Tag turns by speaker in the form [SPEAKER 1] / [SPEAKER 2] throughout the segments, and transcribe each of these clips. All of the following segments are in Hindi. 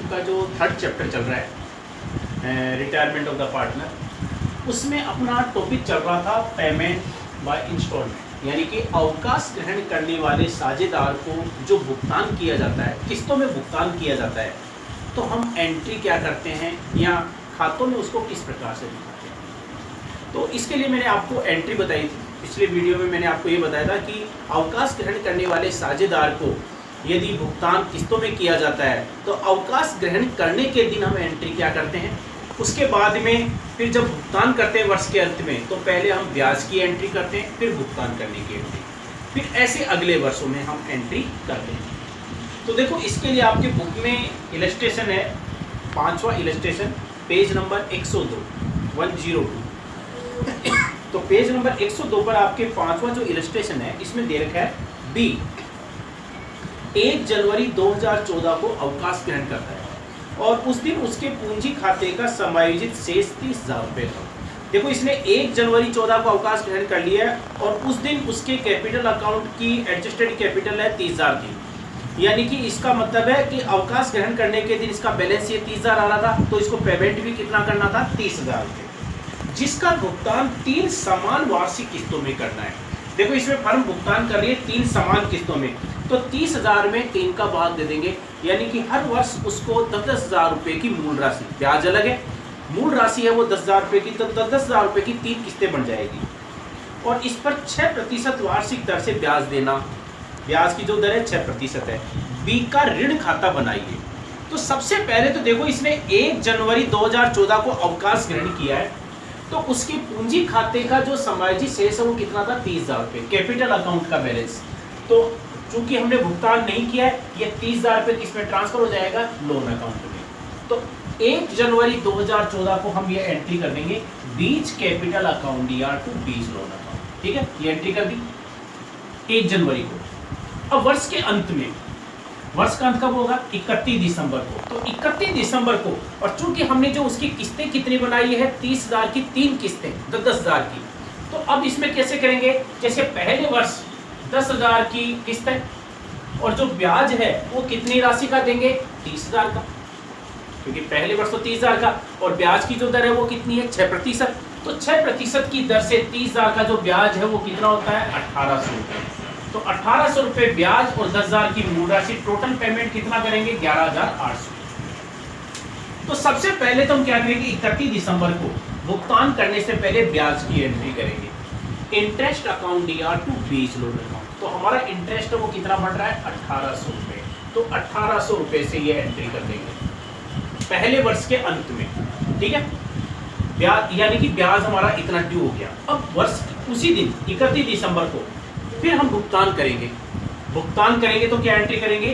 [SPEAKER 1] का जो थर्ड चैप्टर चल रहा है रिटायरमेंट ऑफ द पार्टनर, उसमें अपना टॉपिक चल रहा था पेमेंट बाय इंस्टॉलमेंट, यानी कि अवकाश ग्रहण करने वाले साझेदार को जो भुगतान किया जाता है, किस्तों में भुगतान किया जाता है, तो हम एंट्री क्या करते हैं या खातों में उसको किस प्रकार से दिखाते हैं। तो इसके लिए मैंने आपको एंट्री बताई थी पिछले वीडियो में। मैंने आपको ये बताया था कि अवकाश ग्रहण करने वाले साझेदार को यदि भुगतान किस्तों में किया जाता है तो अवकाश ग्रहण करने के दिन हम एंट्री क्या करते हैं, उसके बाद में फिर जब भुगतान करते हैं वर्ष के अंत में तो पहले हम ब्याज की एंट्री करते हैं, फिर भुगतान करने की एंट्री, फिर ऐसे अगले वर्षों में हम एंट्री करते हैं। तो देखो इसके लिए आपके बुक में इलस्ट्रेशन है, 5वां इलस्ट्रेशन, पेज नंबर 102 102। तो पेज नंबर 102 पर आपके 5वां जो इलस्ट्रेशन है इसमें दे रखा है बी 1 जनवरी 2014 को अवकाश ग्रहण करता है और उस दिन उसके पूंजी खाते का समायोजित शेष 30,000 रुपये था। देखो इसने 1 जनवरी 14 को अवकाश ग्रहण कर लिया है और उस दिन उसके कैपिटल अकाउंट की एडजस्टेड कैपिटल है 30,000 की, यानी कि इसका मतलब है कि अवकाश ग्रहण करने के दिन इसका बैलेंस ये 30,000 आ रहा था, तो इसको पेमेंट भी कितना करना था, 30,000 रुपये, जिसका भुगतान 3 समान वार्षिक किस्तों में करना है। देखो इसमें फर्म भुगतान कर रही है 3 समान किस्तों में, तो 30,000 में 3 का भाग दे देंगे, यानी कि हर वर्ष उसको 10,000 रुपये की मूल राशि, ब्याज अलग है, मूल राशि है वो 10,000 रुपये की, तो 10,000 रुपये की 3 किस्तें बन जाएगी और इस पर 6% वार्षिक दर से ब्याज देना। ब्याज की जो दर है 6% है। बी का ऋण खाता बनाइए। तो सबसे पहले तो देखो इसने 1 जनवरी 2014 को अवकाश ग्रहण किया है, तो उसकी पूंजी खाते का जो समायोजित शेष है वो कितना था, 30,000 रुपये, कैपिटल अकाउंट का बैलेंस। तो चूंकि हमने भुगतान नहीं किया है, ये 30,000 रुपये किसमें ट्रांसफर हो जाएगा, लोन अकाउंट में। तो 1 जनवरी 2014 को हम ये एंट्री कर देंगे बीच कैपिटल अकाउंट या टू बीच लोन अकाउंट, ठीक है, ये एंट्री कर दी 1 जनवरी को। अब वर्ष के अंत में, वर्ष का अंत कब होगा, 31 दिसंबर को। तो 31 दिसंबर को, और चूंकि हमने जो उसकी किस्तें कितनी बनाई है, 30,000 की 3 किस्तें 10,000 की, तो अब इसमें कैसे करेंगे, जैसे पहले वर्ष 10,000 की किस्त है और जो ब्याज है वो कितनी राशि का देंगे, 30,000 का, क्योंकि पहले वर्ष तो 30,000 का, और ब्याज की जो दर है वो कितनी है, 6%। तो 6% की दर से 30,000 का जो ब्याज है वो कितना होता है, 1,800 रुपये। तो 1,800 रुपये ब्याज और 10,000 की मूल राशि, टोटल पेमेंट कितना करेंगे, 11,800। तो सबसे पहले तो हम क्या करेंगे, 31 दिसंबर को भुगतान करने से पहले ब्याज की एंट्री करेंगे, इंटरेस्ट अकाउंट या टू बीच लोन अकाउंट। तो हमारा इंटरेस्ट वो कितना बढ़ रहा है, 1,800 रुपये, तो 1,800 रुपये से ये एंट्री कर देंगे पहले वर्ष के अंत में, ठीक है। ब्याज यानी कि ब्याज हमारा इतना ड्यू हो गया। अब वर्ष उसी दिन 31 दिसंबर को फिर हम भुगतान करेंगे। भुगतान करेंगे तो क्या एंट्री करेंगे,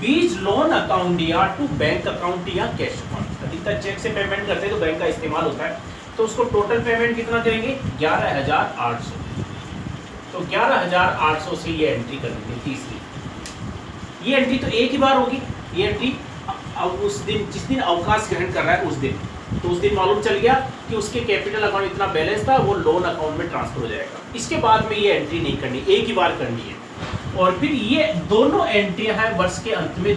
[SPEAKER 1] बीच लोन अकाउंट या टू बैंक अकाउंट या कैश अकाउंट। अधिकतर चेक से पेमेंट करते हैं तो बैंक का इस्तेमाल होता है, तो उसको टोटल पेमेंट कितना करेंगे, 11,800। तो 11,800 से ये एंट्री कर देंगे तीसरी। ये एंट्री तो एक ही बार होगी, ये एंट्री अब उस दिन जिस दिन अवकाश ग्रहण कर रहा है उस दिन, तो उस दिन मालूम चल गया कि उसके कैपिटल अकाउंट इतना बैलेंस था, वो लोन अकाउंट में ट्रांसफर हो जाएगा। इसके बाद में ये एंट्री नहीं करनी, एक ही बार करनी है। और फिर ये दोनों एंट्रियां हैं वर्ष के अंत में,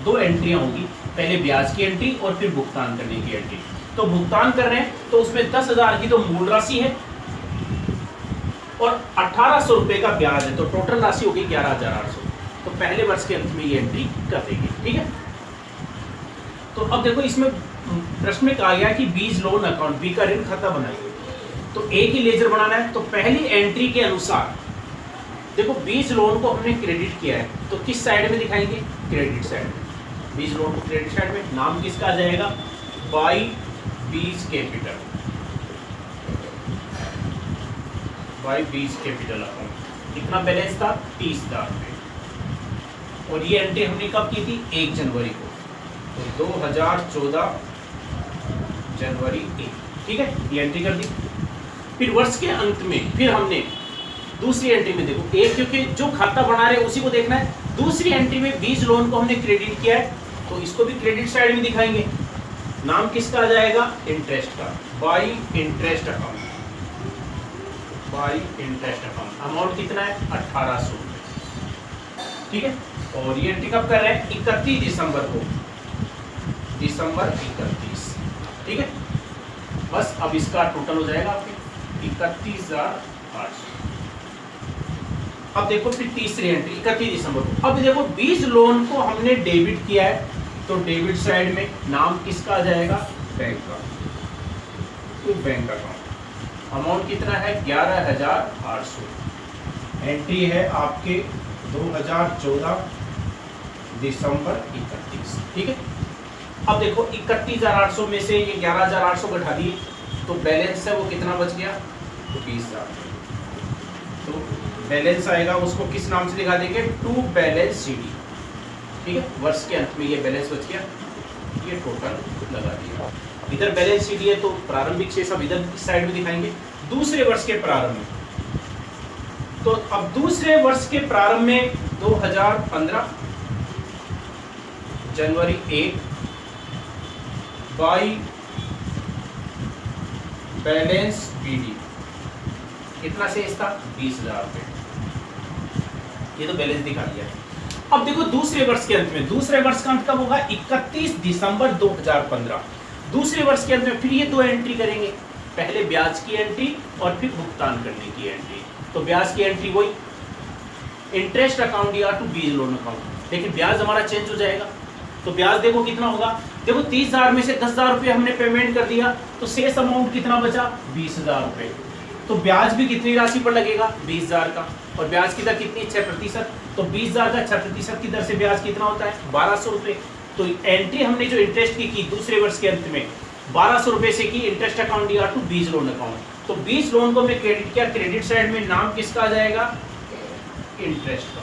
[SPEAKER 1] दो एंट्रियां होगी, पहले ब्याज की एंट्री और फिर भुगतान करने की एंट्री। तो भुगतान कर रहे हैं तो उसमें 10,000 की तो मूल राशि है और 1,800 रुपये का ब्याज है, तो टोटल राशि होगी 11,800। तो पहले वर्ष के अंत में ये एंट्री कर देंगे, ठीक है। तो अब देखो इसमें प्रश्न में कहा गया कि बीज लोन अकाउंट, बी का ऋण खाता बनाइए। तो एक ही लेजर बनाना है, तो पहली एंट्री के अनुसार देखो बीज लोन को हमने क्रेडिट किया है, तो किस साइड में दिखाएंगे, क्रेडिट साइड में। बीज लोन को क्रेडिट साइड में, नाम किसका आ जाएगा, by B's capital, by B's capital account. कितना बैलेंस था, 30,000 रुपये, और ये एंट्री हमने कब की थी, 1 जनवरी को, तो 2014 जनवरी 1, ठीक है, ये एंट्री कर दी। फिर वर्ष के अंत में फिर हमने दूसरी एंट्री में देखो, एक क्योंकि जो खाता बना रहे उसी को देखना है, दूसरी एंट्री में बीज लोन को हमने क्रेडिट किया है, तो इसको भी क्रेडिट साइड में दिखाएंगे। नाम किसका आ जाएगा, इंटरेस्ट का, bye interest account, bye interest account. Amount कितना है, 1,800, ठीक है। और ये एंट्री कब कर रहे हैं, 31 दिसंबर को। दिसंबर 31, ठीक है। बस अब इसका टोटल हो जाएगा आपके 31,800। अब देखो फिर तीसरी एंट्री 31 दिसंबर को। अब देखो बीज लोन को हमने डेबिट किया है, तो डेबिट साइड में नाम किसका आ जाएगा, बैंक का, तो बैंक अकाउंट। अमाउंट कितना है 11,800। एंट्री है आपके 2014 दिसंबर 31, ठीक है। अब देखो 31,800 में से ये 11,800 घटा दिए, तो बैलेंस है वो कितना बच गया, तो 20,000। तो बैलेंस आएगा, उसको किस नाम से दिखा देंगे, टू बैलेंस सीडी, ठीक है। वर्ष के अंत में ये बैलेंस बच गया, ये टोटल लगा दिया। इधर बैलेंस सीडी है तो प्रारंभिक शेष अब इधर इस साइड में दिखाएंगे। दूसरे वर्ष के प्रारंभ में, तो अब दूसरे वर्ष के प्रारंभ में 2015 जनवरी 1 बाई बैलेंस बीडी कितना शेष था, 20,000 रुपए। ये तो बैलेंस दिखा दिया है। अब देखो दूसरे वर्ष के अंत में, दूसरे वर्ष का अंत कब होगा, 31 दिसंबर 2015। दूसरे वर्ष के अंत में फिर ये दो एंट्री करेंगे, पहले ब्याज की एंट्री और फिर भुगतान करने की एंट्री। तो ब्याज की एंट्री वही इंटरेस्ट अकाउंट या टू बीज लोन अकाउंट, लेकिन ब्याज हमारा चेंज हो जाएगा। तो ब्याज देखो कितना होगा, देखो 30,000 में से 10,000 रुपये हमने पेमेंट कर दिया, तो शेष अमाउंट कितना बचा, 20,000 रुपये। तो ब्याज भी कितनी राशि पर लगेगा, 20,000 का, और ब्याज की दर कितनी, 6%। तो 20,000 का 6% की दर से ब्याज कितना होता है, 1,200 रुपये। तो एंट्री हमने जो इंटरेस्ट की दूसरे वर्ष के अंत में 1,200 रुपये से की इंटरेस्ट अकाउंट या टू बीज लोन अकाउंट। तो बीज लोन को मैं क्रेडिट किया, क्रेडिट साइड में नाम किसका आ जाएगा, इंटरेस्ट का,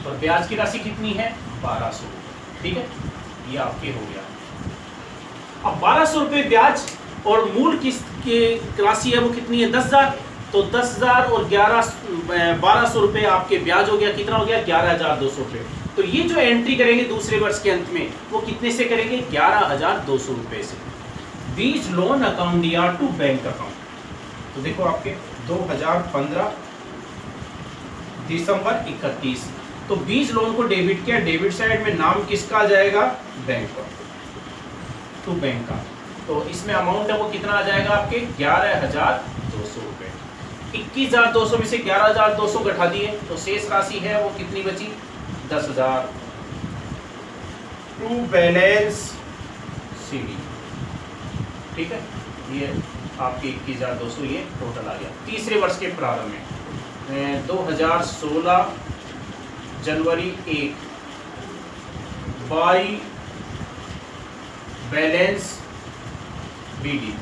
[SPEAKER 1] और ब्याज की राशि कितनी है, 1,200, ठीक है। ये आपके हो गया। अब 1,200 रुपये ब्याज और मूल किस्त की राशि है वो कितनी है, 10,000। तो 10,000 और 1,200 रुपये आपके ब्याज हो गया, कितना हो गया, 11,200 रुपये। तो ये जो एंट्री करेंगे दूसरे वर्ष के अंत में वो कितने से करेंगे, 11,200 रुपये से, बीज लोन अकाउंट या टू बैंक अकाउंट। तो देखो आपके 2015 दिसंबर 31, तो बीज लोन को डेबिट किया, डेबिट साइड में नाम किसका आ जाएगा, बैंक का, टू बैंक का। तो इसमें अमाउंट है वो कितना आ जाएगा आपके 11,200 रुपये। 21,200 में से 11,200 घटा दिए, तो शेष राशि है वो कितनी बची, 10,000 टू बैलेंस सीडी, ठीक है। ये आपके 21,200 ये टोटल आ गया। तीसरे वर्ष के प्रारंभ में 2016 जनवरी 1 बाई बैलेंस बीडी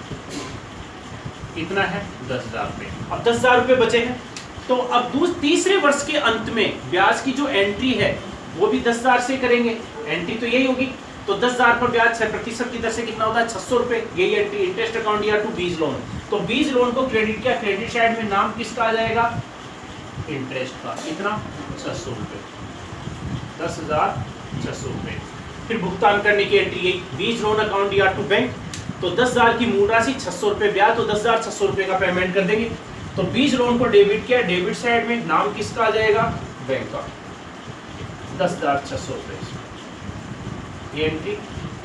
[SPEAKER 1] कितना है, 10,000 रुपये। अब 10,000 रुपये बचे हैं, तो अब तीसरे वर्ष के अंत में ब्याज की जो एंट्री है वो भी 10,000 से करेंगे, एंट्री तो यही होगी। तो 10,000 पर ब्याज 6% की दर से कितना होता है, 600 रुपये। यही एंट्री इंटरेस्ट अकाउंट या टू बीज लोन। तो बीज लोन को क्रेडिट किया, क्रेडिट साइड में नाम किसका आ जाएगा, इंटरेस्ट का, कितना, 600 रुपये, 10,600 रुपये। फिर भुगतान करने की एंट्री यही, बीज लोन अकाउंट या टू बैंक। तो 10,000 की मूल राशि, 600 रुपये ब्याज, तो 10,600 रुपये का पेमेंट कर देंगे। तो बीज लोन को डेबिट किया, डेबिट साइड में नाम किसका आ जाएगा, बैंक का, 10,600 रुपये। ये एंट्री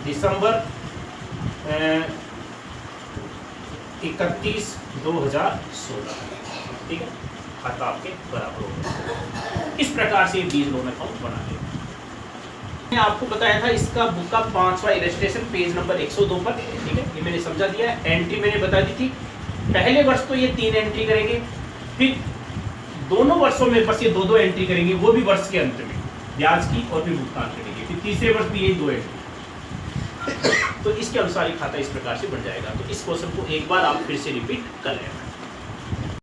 [SPEAKER 1] दिसंबर 31 2016, ठीक है। खाता आपके बराबर होगा। इस प्रकार से बीज लोन अकाउंट बना लें। मैंने आपको बताया था इसका बुक का 5वां इलस्ट्रेशन पेज नंबर 102 पर, ठीक है। ये मैंने समझा दिया है। एंट्री मैंने बता दी थी, पहले वर्ष तो ये 3 एंट्री करेंगे, फिर दोनों वर्षों में बस ये 2-2 एंट्री करेंगे, वो भी वर्ष के अंत में ब्याज की और फिर भुगतान करेंगे। फिर तीसरे वर्ष भी यही 2 एंट्री। तो इसके अनुसार ही खाता इस प्रकार से बन जाएगा। तो इस क्वेश्चन को एक बार आप फिर से रिपीट कर लेना।